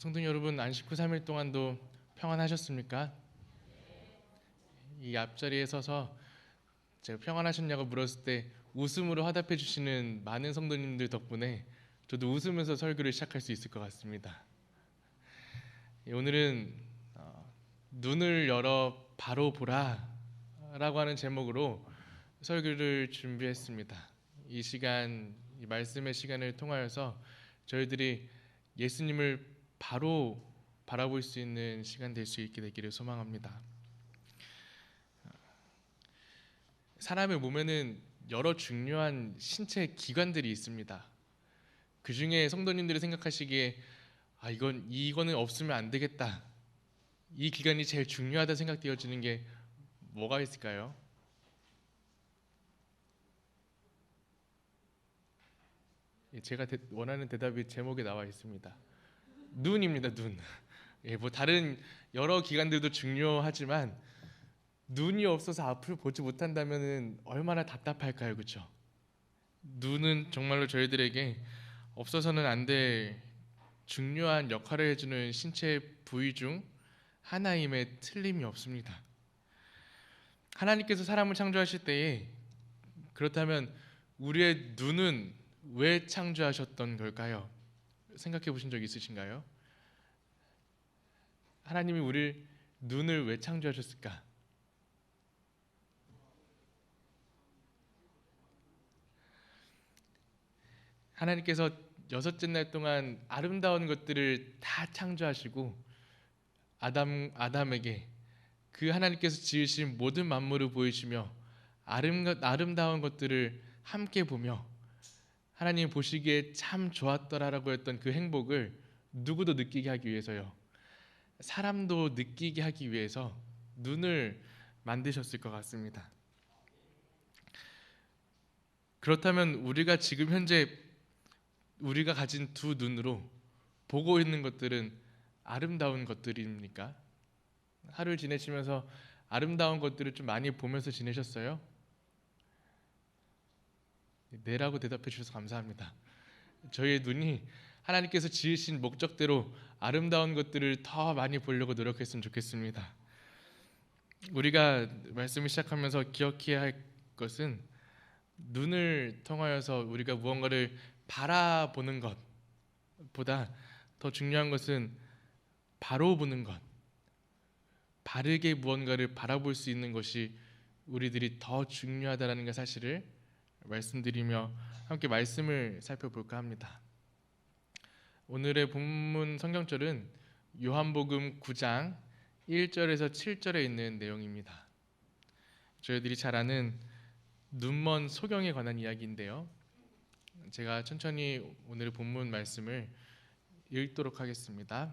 성도 여러분, 안식 후 3일 동안도 평안하셨습니까? 이 앞자리에 서서 제가 평안하셨냐고 물었을 때 웃음으로 화답해 주시는 많은 성도님들 덕분에 저도 웃으면서 설교를 시작할 수 있을 것 같습니다. 오늘은 눈을 열어 바로 보라 라고 하는 제목으로 설교를 준비했습니다. 이 시간, 이 말씀의 시간을 통하여서 저희들이 예수님을 바로 바라볼 수 있는 시간 될 수 있게 되기를 소망합니다. 사람의 몸에는 여러 중요한 신체 기관들이 있습니다. 그 중에 성도님들이 생각하시기에 이거는 없으면 안 되겠다, 이 기관이 제일 중요하다 생각되어지는 게 뭐가 있을까요? 제가 원하는 대답이 제목에 나와 있습니다. 눈입니다. 눈. 뭐 다른 여러 기관들도 중요하지만 눈이 없어서 앞을 보지 못한다면 얼마나 답답할까요, 그렇죠? 눈은 정말로 저희들에게 없어서는 안 될 중요한 역할을 해주는 신체 부위 중 하나임에 틀림이 없습니다. 하나님께서 사람을 창조하실 때에 그렇다면 우리의 눈은 왜 창조하셨던 걸까요? 생각해 보신 적 있으신가요? 하나님이 우리 눈을 왜 창조하셨을까? 하나님께서 여섯째 날 동안 아름다운 것들을 다 창조하시고 아담에게 그 하나님께서 지으신 모든 만물을 보이시며 아름다운 것들을 함께 보며 하나님 보시기에 참 좋았더라라고 했던 그 행복을 누구도 느끼게 하기 위해서요, 사람도 느끼게 하기 위해서 눈을 만드셨을 것 같습니다. 그렇다면 우리가 지금 현재 우리가 가진 두 눈으로 보고 있는 것들은 아름다운 것들입니까? 하루를 지내시면서 아름다운 것들을 좀 많이 보면서 지내셨어요? 네라고 대답해 주셔서 감사합니다. 저희의 눈이 하나님께서 지으신 목적대로 아름다운 것들을 더 많이 보려고 노력했으면 좋겠습니다. 우리가 말씀을 시작하면서 기억해야 할 것은 눈을 통하여서 우리가 무언가를 바라보는 것보다 더 중요한 것은 바로 보는 것, 바르게 무언가를 바라볼 수 있는 것이 우리들이 더 중요하다는 그 사실을 말씀드리며 함께 말씀을 살펴볼까 합니다. 오늘의 본문 성경절은 요한복음 9장 1절에서 7절에 있는 내용입니다. 저희들이 잘 아는 눈먼 소경에 관한 이야기인데요, 제가 천천히 오늘의 본문 말씀을 읽도록 하겠습니다.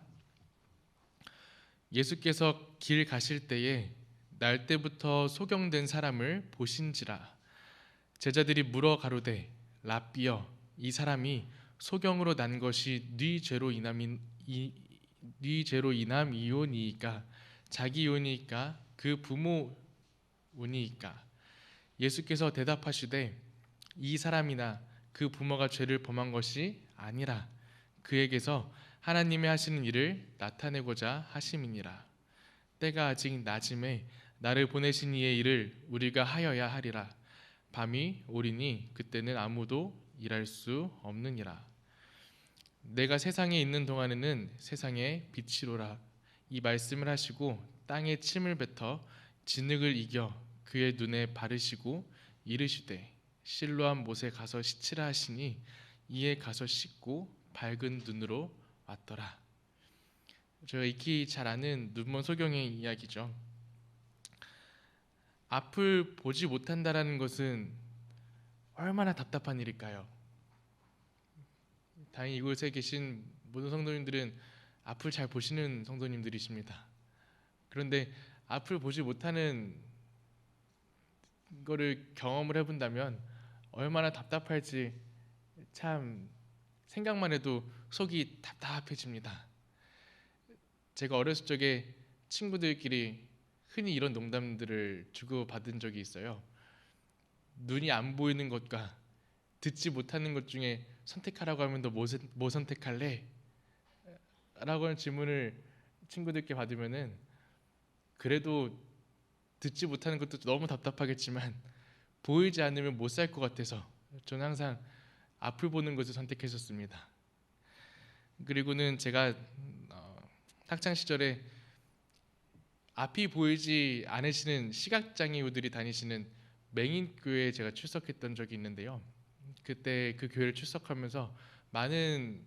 예수께서 길 가실 때에 날 때부터 소경된 사람을 보신지라. 제자들이 물어 가로되 랍비여, 이 사람이 소경으로 난 것이 네 죄로 인함이오니이까 자기 이오니이까 그 부모 오니이까. 예수께서 대답하시되 이 사람이나 그 부모가 죄를 범한 것이 아니라 그에게서 하나님이 하시는 일을 나타내고자 하심이니라. 때가 아직 낮음에 나를 보내신 이의 일을 우리가 하여야 하리라. 밤이 오리니 그때는 아무도 일할 수 없느니라. 내가 세상에 있는 동안에는 세상의 빛이로라. 이 말씀을 하시고 땅에 침을 뱉어 진흙을 이겨 그의 눈에 바르시고 이르시되 실로암 못에 가서 씻으라 하시니 이에 가서 씻고 밝은 눈으로 왔더라. 제가 익히 잘 아는 눈먼 소경의 이야기죠. 앞을 보지 못한다라는 것은 얼마나 답답한 일일까요? 다행히 이곳에 계신 모든 성도님들은 앞을 잘 보시는 성도님들이십니다. 그런데 앞을 보지 못하는 거를 경험을 해본다면 얼마나 답답할지 참 생각만 해도 속이 답답해집니다. 제가 어렸을 적에 친구들끼리 흔히 이런 농담들을 주고받은 적이 있어요. 눈이 안 보이는 것과 듣지 못하는 것 중에 선택하라고 하면 너 뭐 선택할래? 라고 하는 질문을 친구들께 받으면은 그래도 듣지 못하는 것도 너무 답답하겠지만 보이지 않으면 못 살 것 같아서 저는 항상 앞을 보는 것을 선택했었습니다. 그리고는 제가 학창 시절에 앞이 보이지 않으시는 시각장애우들이 다니시는 맹인교회에 제가 출석했던 적이 있는데요. 그때 그 교회를 출석하면서 많은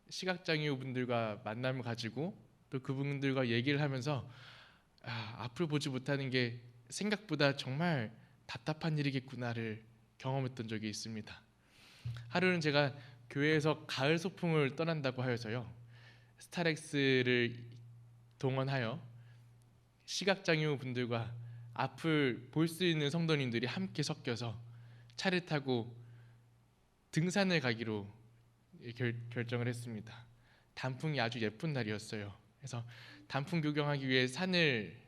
시각장애우분들과 만남을 가지고 또 그분들과 얘기를 하면서 앞을 보지 못하는 게 생각보다 정말 답답한 일이겠구나를 경험했던 적이 있습니다. 하루는 제가 교회에서 가을 소풍을 떠난다고 하여서요, 스타렉스를 동원하여 시각장애 분들과 앞을 볼 수 있는 성도님들이 함께 섞여서 차를 타고 등산을 가기로 결정을 했습니다. 단풍이 아주 예쁜 날이었어요. 그래서 단풍 구경하기 위해 산을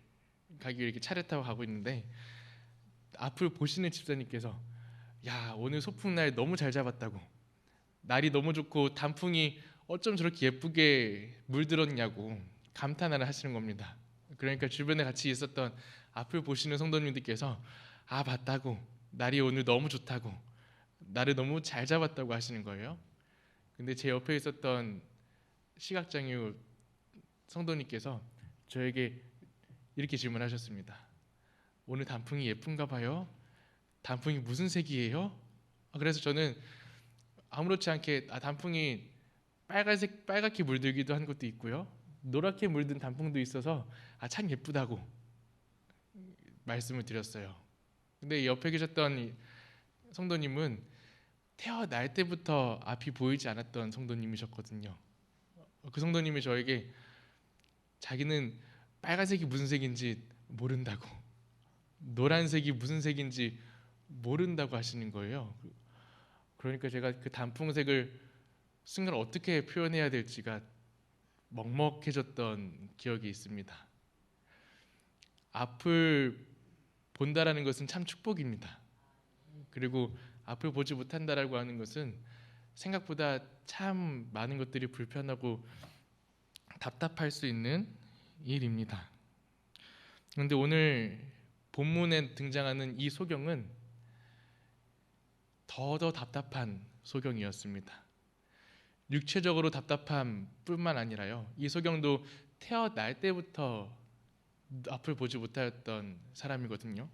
가기 위해 이렇게 차를 타고 가고 있는데 앞을 보시는 집사님께서 야, 오늘 소풍날 너무 잘 잡았다고, 날이 너무 좋고 단풍이 어쩜 저렇게 예쁘게 물들었냐고 감탄을 하시는 겁니다. 그러니까 주변에 같이 있었던 앞을 보시는 성도님들께서 맞다고, 날이 오늘 너무 좋다고, 날을 너무 잘 잡았다고 하시는 거예요. 근데 제 옆에 있었던 시각장애 성도님께서 저에게 이렇게 질문하셨습니다. 오늘 단풍이 예쁜가 봐요? 단풍이 무슨 색이에요? 그래서 저는 아무렇지 않게 단풍이 빨갛게 물들기도 한 것도 있고요, 노랗게 물든 단풍도 있어서 참 예쁘다고 말씀을 드렸어요. 근데 옆에 계셨던 이 성도님은 태어날 때부터 앞이 보이지 않았던 성도님이셨거든요. 그 성도님이 저에게 자기는 빨간색이 무슨 색인지 모른다고, 노란색이 무슨 색인지 모른다고 하시는 거예요. 그러니까 제가 그 단풍색을 순간 어떻게 표현해야 될지가 먹먹해졌던 기억이 있습니다. 앞을 본다라는 것은 참 축복입니다. 그리고 앞을 보지 못한다라고 하는 것은 생각보다 참 많은 것들이 불편하고 답답할 수 있는 일입니다. 그런데 오늘 본문에 등장하는 이 소경은 더 답답한 소경이었습니다. 육체적으로 답답함뿐만 아니라요, 이 소경도 태어날 때부터 앞을 보지 못하였던 사람이거든요.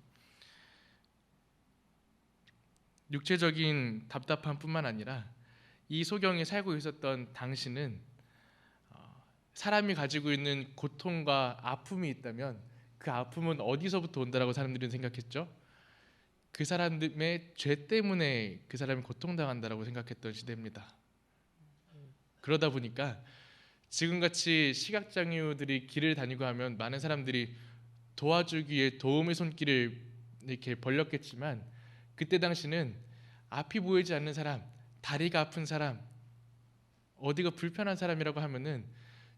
육체적인 답답함뿐만 아니라 이 소경이 살고 있었던 당시는 사람이 가지고 있는 고통과 아픔이 있다면 그 아픔은 어디서부터 온다라고 사람들은 생각했죠? 그 사람의 죄 때문에 그 사람이 고통당한다라고 생각했던 시대입니다. 그러다 보니까 지금같이 시각장애우들이 길을 다니고 하면 많은 사람들이 도와주기 위해 도움의 손길을 이렇게 벌렸겠지만, 그때 당시는 앞이 보이지 않는 사람, 다리가 아픈 사람, 어디가 불편한 사람이라고 하면은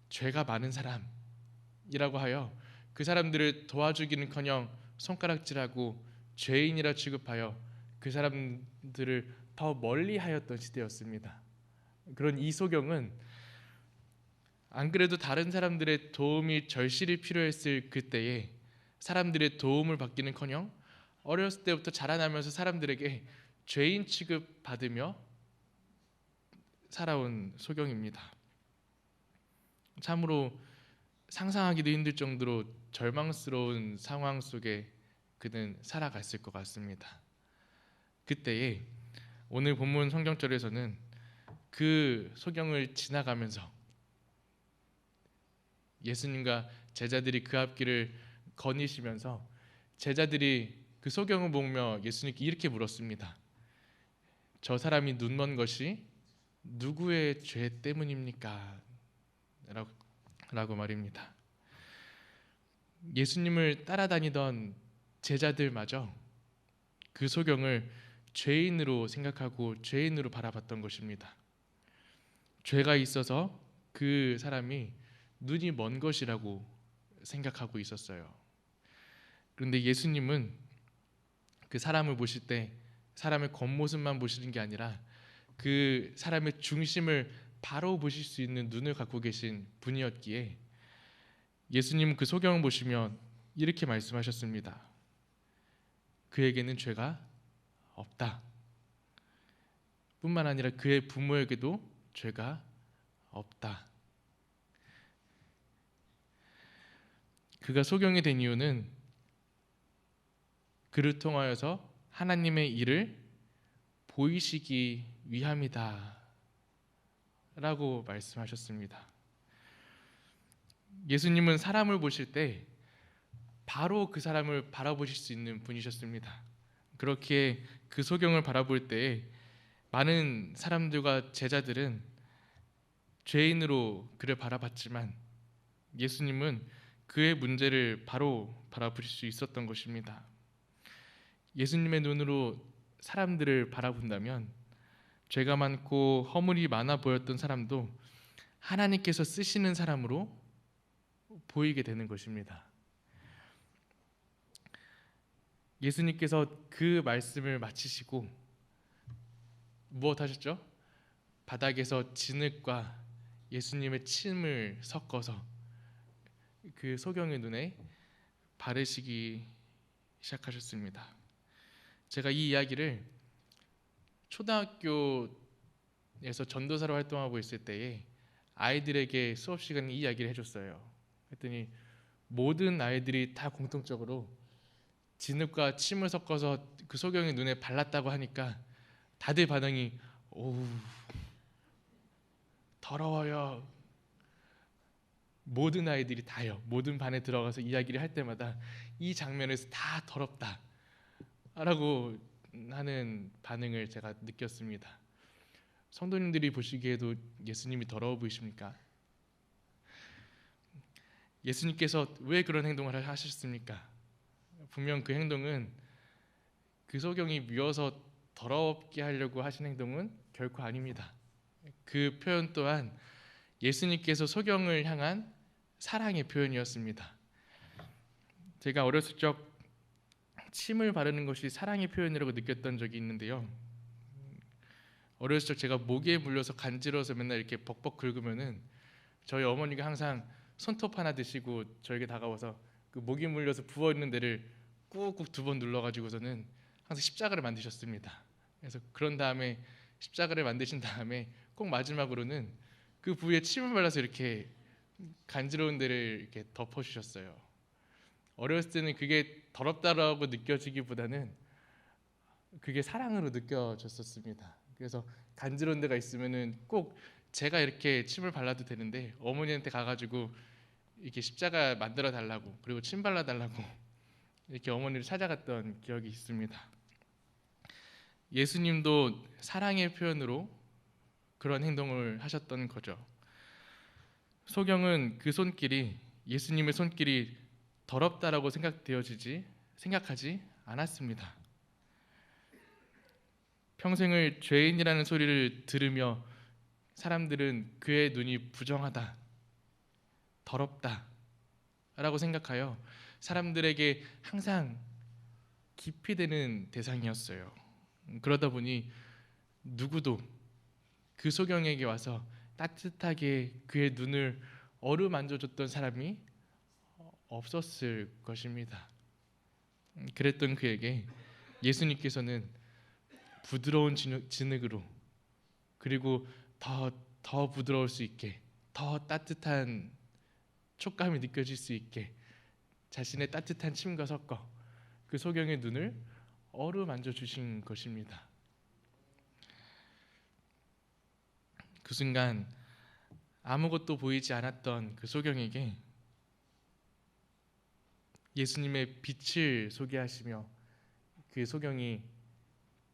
죄가 많은 사람이라고 하여 그 사람들을 도와주기는커녕 손가락질하고 죄인이라 취급하여 그 사람들을 더 멀리하였던 시대였습니다. 그런 이소경은 안 그래도 다른 사람들의 도움이 절실히 필요했을 그때에 사람들의 도움을 받기는커녕 어렸을 때부터 자라나면서 사람들에게 죄인 취급받으며 살아온 소경입니다. 참으로 상상하기도 힘들 정도로 절망스러운 상황 속에 그는 살아갔을 것 같습니다. 그때에 오늘 본문 성경절에서는 그 소경을 지나가면서 예수님과 제자들이 그 앞길을 거니시면서 제자들이 그 소경을 보며 예수님께 이렇게 물었습니다. 저 사람이 눈먼 것이 누구의 죄 때문입니까? 라고 말입니다. 예수님을 따라다니던 제자들마저 그 소경을 죄인으로 생각하고 죄인으로 바라봤던 것입니다. 죄가 있어서 그 사람이 눈이 먼 것이라고 생각하고 있었어요. 그런데 예수님은 그 사람을 보실 때 사람의 겉모습만 보시는 게 아니라 그 사람의 중심을 바로 보실 수 있는 눈을 갖고 계신 분이었기에 예수님은 그 소경을 보시면 이렇게 말씀하셨습니다. 그에게는 죄가 없다. 뿐만 아니라 그의 부모에게도 죄가 없다. 그가 소경이 된 이유는 그를 통하여서 하나님의 일을 보이시기 위함이다 라고 말씀하셨습니다. 예수님은 사람을 보실 때 바로 그 사람을 바라보실 수 있는 분이셨습니다. 그렇게 그 소경을 바라볼 때 많은 사람들과 제자들은 죄인으로 그를 바라봤지만 예수님은 그의 문제를 바로 바라보실 수 있었던 것입니다. 예수님의 눈으로 사람들을 바라본다면 죄가 많고 허물이 많아 보였던 사람도 하나님께서 쓰시는 사람으로 보이게 되는 것입니다. 예수님께서 그 말씀을 마치시고 무엇 하셨죠? 바닥에서 진흙과 예수님의 침을 섞어서 그 소경의 눈에 바르시기 시작하셨습니다. 제가 이 이야기를 초등학교에서 전도사로 활동하고 있을 때에 아이들에게 수업 시간에 이 이야기를 해줬어요. 했더니 모든 아이들이 다 공통적으로 진흙과 침을 섞어서 그 소경의 눈에 발랐다고 하니까 다들 반응이 오우 더러워요. 모든 아이들이 다요. 모든 반에 들어가서 이야기를 할 때마다 이 장면에서 다 더럽다 라고 하는 반응을 제가 느꼈습니다. 성도님들이 보시기에도 예수님이 더러워 보이십니까? 예수님께서 왜 그런 행동을 하셨습니까? 분명 그 행동은 그 소경이 미워서 더럽게 하려고 하신 행동은 결코 아닙니다. 그 표현 또한 예수님께서 소경을 향한 사랑의 표현이었습니다. 제가 어렸을 적 침을 바르는 것이 사랑의 표현이라고 느꼈던 적이 있는데요. 어렸을 적 제가 모기에 물려서 간지러워서 맨날 이렇게 벅벅 긁으면은 저희 어머니가 항상 손톱 하나 드시고 저에게 다가와서 그 모기 물려서 부어 있는 데를 꾹꾹 2번 눌러가지고서는 항상 십자가를 만드셨습니다. 그래서 그런 다음에 십자가를 만드신 다음에 꼭 마지막으로는 그 부위에 침을 발라서 이렇게 간지러운 데를 이렇게 덮어주셨어요. 어렸을 때는 그게 더럽다라고 느껴지기보다는 그게 사랑으로 느껴졌었습니다. 그래서 간지러운 데가 있으면은 꼭 제가 이렇게 침을 발라도 되는데 어머니한테 가가지고 이렇게 십자가 만들어 달라고 그리고 침 발라 달라고 이렇게 어머니를 찾아갔던 기억이 있습니다. 예수님도 사랑의 표현으로 그런 행동을 하셨던 거죠. 소경은 그 손길이 예수님의 손길이 더럽다라고 생각하지 않았습니다. 평생을 죄인이라는 소리를 들으며 사람들은 그의 눈이 부정하다, 더럽다 라고 생각하여 사람들에게 항상 깊이 되는 대상이었어요. 그러다 보니 누구도 그 소경에게 와서 따뜻하게 그의 눈을 어루만져줬던 사람이 없었을 것입니다. 그랬던 그에게 예수님께서는 부드러운 진흙으로 그리고 더 부드러울 수 있게 더 따뜻한 촉감이 느껴질 수 있게 자신의 따뜻한 침과 섞어 그 소경의 눈을 어루만져 주신 것입니다. 그 순간 아무것도 보이지 않았던 그 소경에게 예수님의 빛을 소개하시며 그 소경이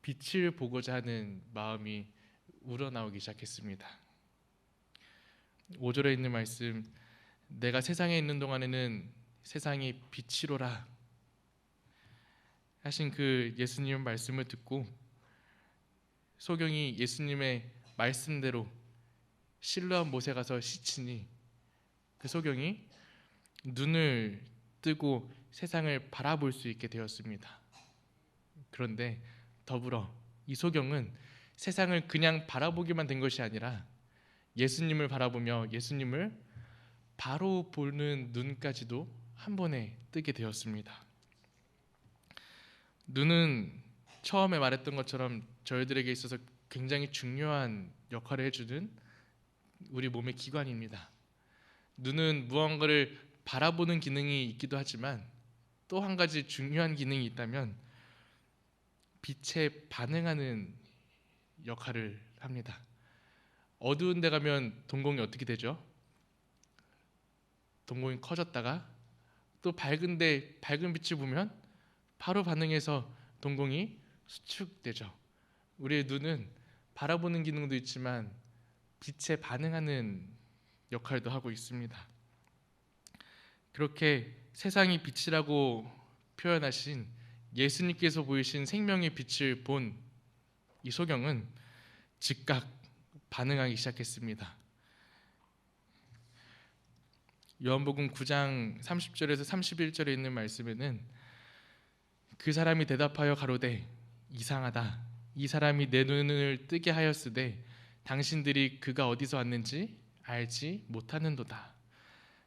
빛을 보고자 하는 마음이 우러나오기 시작했습니다. 5절에 있는 말씀, 내가 세상에 있는 동안에는 세상이 빛이로라 하신 그 예수님의 말씀을 듣고 소경이 예수님의 말씀대로 실로암 못에 가서 씻으니 그 소경이 눈을 뜨고 세상을 바라볼 수 있게 되었습니다. 그런데 더불어 이 소경은 세상을 그냥 바라보기만 된 것이 아니라 예수님을 바라보며 예수님을 바로 보는 눈까지도 한 번에 뜨게 되었습니다. 눈은 처음에 말했던 것처럼 저희들에게 있어서 굉장히 중요한 역할을 해주는 우리 몸의 기관입니다. 눈은 무언가를 바라보는 기능이 있기도 하지만 또 한 가지 중요한 기능이 있다면 빛에 반응하는 역할을 합니다. 어두운 데 가면 동공이 어떻게 되죠? 동공이 커졌다가 또 밝은데 밝은 빛을 보면 바로 반응해서 동공이 수축되죠. 우리의 눈은 바라보는 기능도 있지만 빛에 반응하는 역할도 하고 있습니다. 그렇게 세상이 빛이라고 표현하신 예수님께서 보이신 생명의 빛을 본 이 소경은 즉각 반응하기 시작했습니다. 요한복음 9장 30절에서 31절에 있는 말씀에는 그 사람이 대답하여 가로되 이상하다. 이 사람이 내 눈을 뜨게 하였으되 당신들이 그가 어디서 왔는지 알지 못하는도다.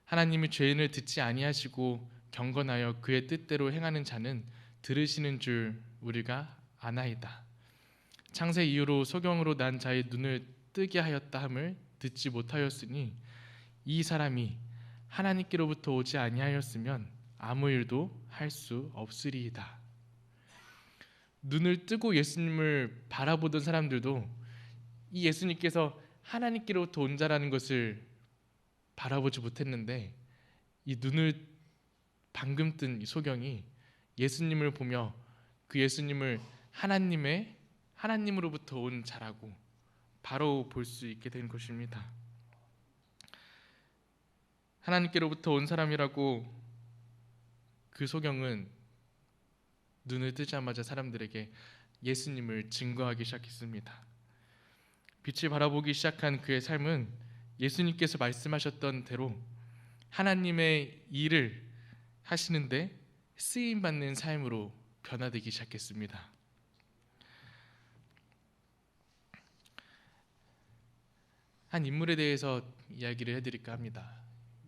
하나님이 죄인을 듣지 아니하시고 경건하여 그의 뜻대로 행하는 자는 들으시는 줄 우리가 아나이다. 창세 이후로 소경으로 난 자의 눈을 뜨게 하였다 함을 듣지 못하였으니 이 사람이 하나님께로부터 오지 아니하였으면 아무 일도 할 수 없으리이다. 눈을 뜨고 예수님을 바라보던 사람들도 이 예수님께서 하나님께로부터 온 자라는 것을 바라보지 못했는데 이 눈을 방금 뜬 이 소경이 예수님을 보며 그 예수님을 하나님으로부터 온 자라고 바로 볼 수 있게 된 것입니다. 하나님께로부터 온 사람이라고 그 소경은 눈을 뜨자마자 사람들에게 예수님을 증거하기 시작했습니다. 빛을 바라보기 시작한 그의 삶은 예수님께서 말씀하셨던 대로 하나님의 일을 하시는데 쓰임받는 삶으로 변화되기 시작했습니다. 한 인물에 대해서 이야기를 해드릴까 합니다.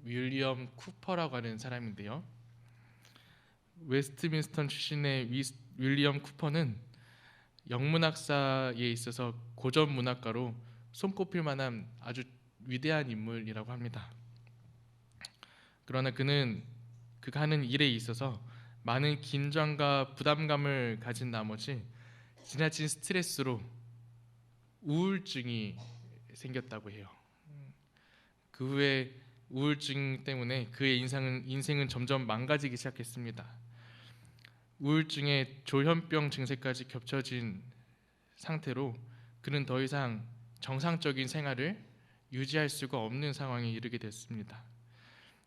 윌리엄 쿠퍼라고 하는 사람인데요. 웨스트민스터 출신의 윌리엄 쿠퍼는 영문학사에 있어서 고전 문학가로 손꼽힐 만한 아주 위대한 인물이라고 합니다. 그러나 그가 하는 일에 있어서 많은 긴장과 부담감을 가진 나머지 지나친 스트레스로 우울증이 생겼다고 해요. 그 후에 우울증 때문에 그의 인생은 점점 망가지기 시작했습니다. 우울증에 조현병 증세까지 겹쳐진 상태로 그는 더 이상 정상적인 생활을 유지할 수가 없는 상황에 이르게 됐습니다.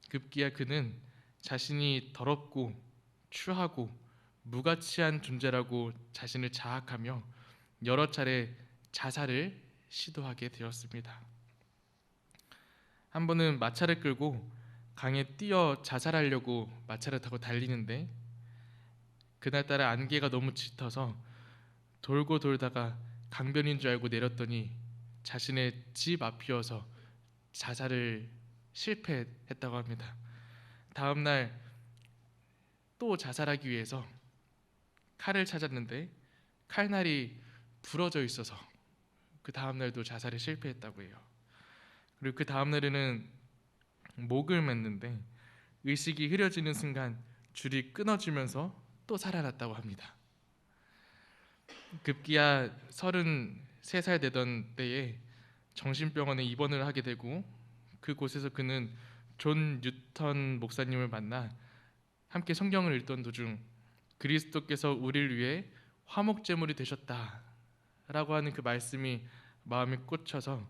급기야 그는 자신이 더럽고 추하고 무가치한 존재라고 자신을 자학하며 여러 차례 자살을 시도하게 되었습니다. 한 번은 마차를 끌고 강에 뛰어 자살하려고 마차를 타고 달리는데 그날따라 안개가 너무 짙어서 돌고 돌다가 강변인 줄 알고 내렸더니 자신의 집 앞이어서 자살을 실패했다고 합니다. 다음 날 또 자살하기 위해서 칼을 찾았는데 칼날이 부러져 있어서 그 다음 날도 자살에 실패했다고 해요. 그리고 그 다음 날에는 목을 맸는데 의식이 흐려지는 순간 줄이 끊어지면서 또 살아났다고 합니다. 급기야 33살 되던 때에 정신병원에 입원을 하게 되고 그곳에서 그는 존 뉴턴 목사님을 만나 함께 성경을 읽던 도중 그리스도께서 우리를 위해 화목제물이 되셨다라고 하는 그 말씀이 마음에 꽂혀서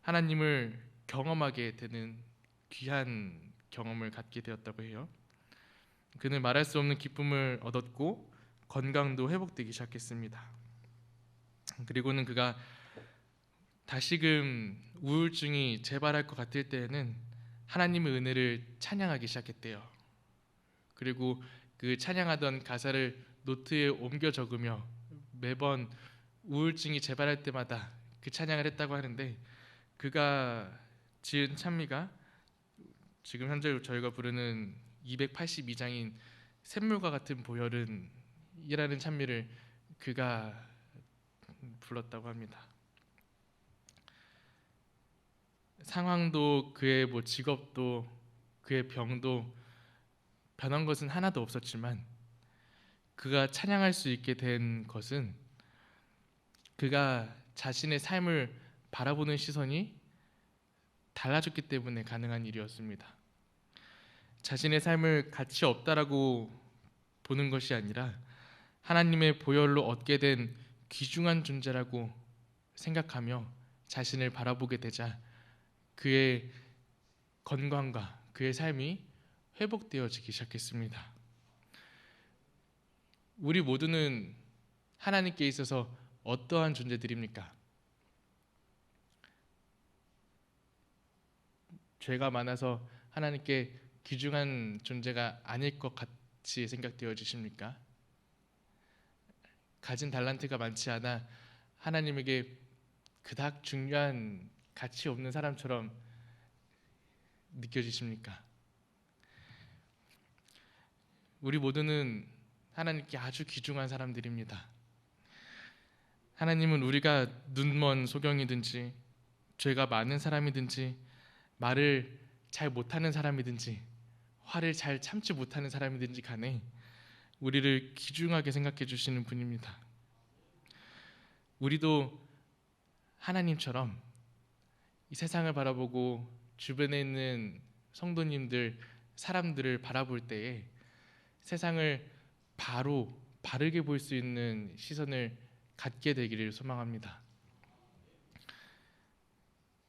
하나님을 경험하게 되는 귀한 경험을 갖게 되었다고 해요. 그는 말할 수 없는 기쁨을 얻었고 건강도 회복되기 시작했습니다. 그리고는 그가 다시금 우울증이 재발할 것 같을 때에는 하나님의 은혜를 찬양하기 시작했대요. 그리고 그 찬양하던 가사를 노트에 옮겨 적으며 매번 우울증이 재발할 때마다 그 찬양을 했다고 하는데 그가 지은 찬미가 지금 현재 저희가 부르는 282장인 샘물과 같은 보혈은이라는 찬미를 그가 불렀다고 합니다. 상황도 그의 직업도 그의 병도 변한 것은 하나도 없었지만 그가 찬양할 수 있게 된 것은 그가 자신의 삶을 바라보는 시선이 달라졌기 때문에 가능한 일이었습니다. 자신의 삶을 가치 없다라고 보는 것이 아니라 하나님의 보혈로 얻게 된 귀중한 존재라고 생각하며 자신을 바라보게 되자 그의 건강과 그의 삶이 회복되어지기 시작했습니다. 우리 모두는 하나님께 있어서 어떠한 존재들입니까? 죄가 많아서 하나님께 귀중한 존재가 아닐 것 같이 생각되어지십니까? 가진 달란트가 많지 않아 하나님에게 그닥 중요한 가치 없는 사람처럼 느껴지십니까? 우리 모두는 하나님께 아주 귀중한 사람들입니다. 하나님은 우리가 눈먼 소경이든지 죄가 많은 사람이든지 말을 잘 못하는 사람이든지 화를 잘 참지 못하는 사람이든지 간에 우리를 귀중하게 생각해 주시는 분입니다. 우리도 하나님처럼 이 세상을 바라보고 주변에 있는 성도님들, 사람들을 바라볼 때에 세상을 바르게 볼 수 있는 시선을 갖게 되기를 소망합니다.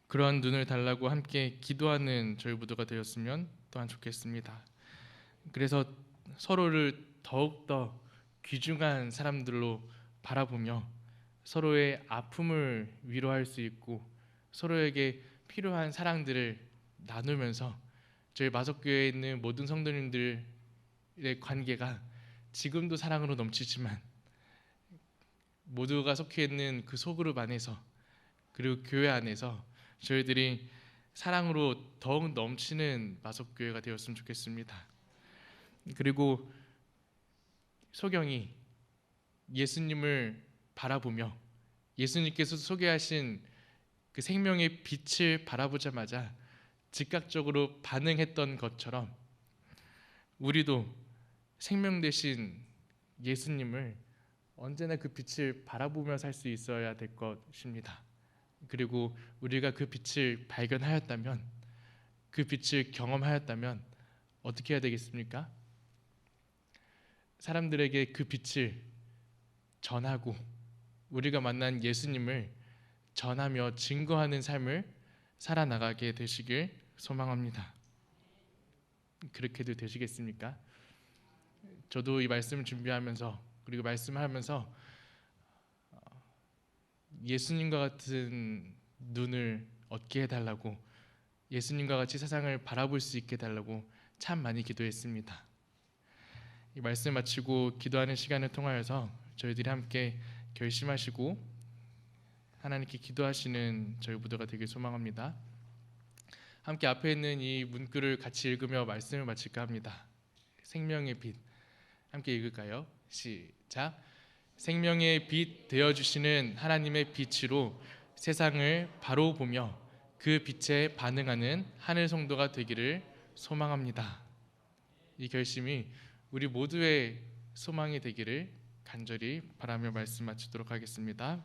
그러한 눈을 달라고 함께 기도하는 저희 모두가 되었으면 또한 좋겠습니다. 그래서 서로를 더욱더 귀중한 사람들로 바라보며 서로의 아픔을 위로할 수 있고 서로에게 필요한 사랑들을 나누면서 저희 마석교회에 있는 모든 성도님들의 관계가 지금도 사랑으로 넘치지만 모두가 속해 있는 그 소그룹 안에서 그리고 교회 안에서 저희들이 사랑으로 더욱 넘치는 마석교회가 되었으면 좋겠습니다. 그리고 소경이 예수님을 바라보며 예수님께서 소개하신 그 생명의 빛을 바라보자마자 즉각적으로 반응했던 것처럼 우리도 생명 되신 예수님을 언제나 그 빛을 바라보며 살 수 있어야 될 것입니다. 그리고 우리가 그 빛을 발견하였다면 그 빛을 경험하였다면 어떻게 해야 되겠습니까? 사람들에게 그 빛을 전하고 우리가 만난 예수님을 전하며 증거하는 삶을 살아나가게 되시길 소망합니다. 그렇게도 되시겠습니까? 저도 이 말씀을 준비하면서 그리고 말씀하면서 예수님과 같은 눈을 얻게 해달라고 예수님과 같이 세상을 바라볼 수 있게 해달라고 참 많이 기도했습니다. 이 말씀 마치고 기도하는 시간을 통하여서 저희들이 함께 결심하시고 하나님께 기도하시는 저희 모두가 되길 소망합니다. 함께 앞에 있는 이 문구를 같이 읽으며 말씀을 마칠까 합니다. 생명의 빛 함께 읽을까요? 시작. 생명의 빛 되어주시는 하나님의 빛으로 세상을 바로 보며 그 빛에 반응하는 하늘 성도가 되기를 소망합니다. 이 결심이 우리 모두의 소망이 되기를 간절히 바라며 말씀 마치도록 하겠습니다.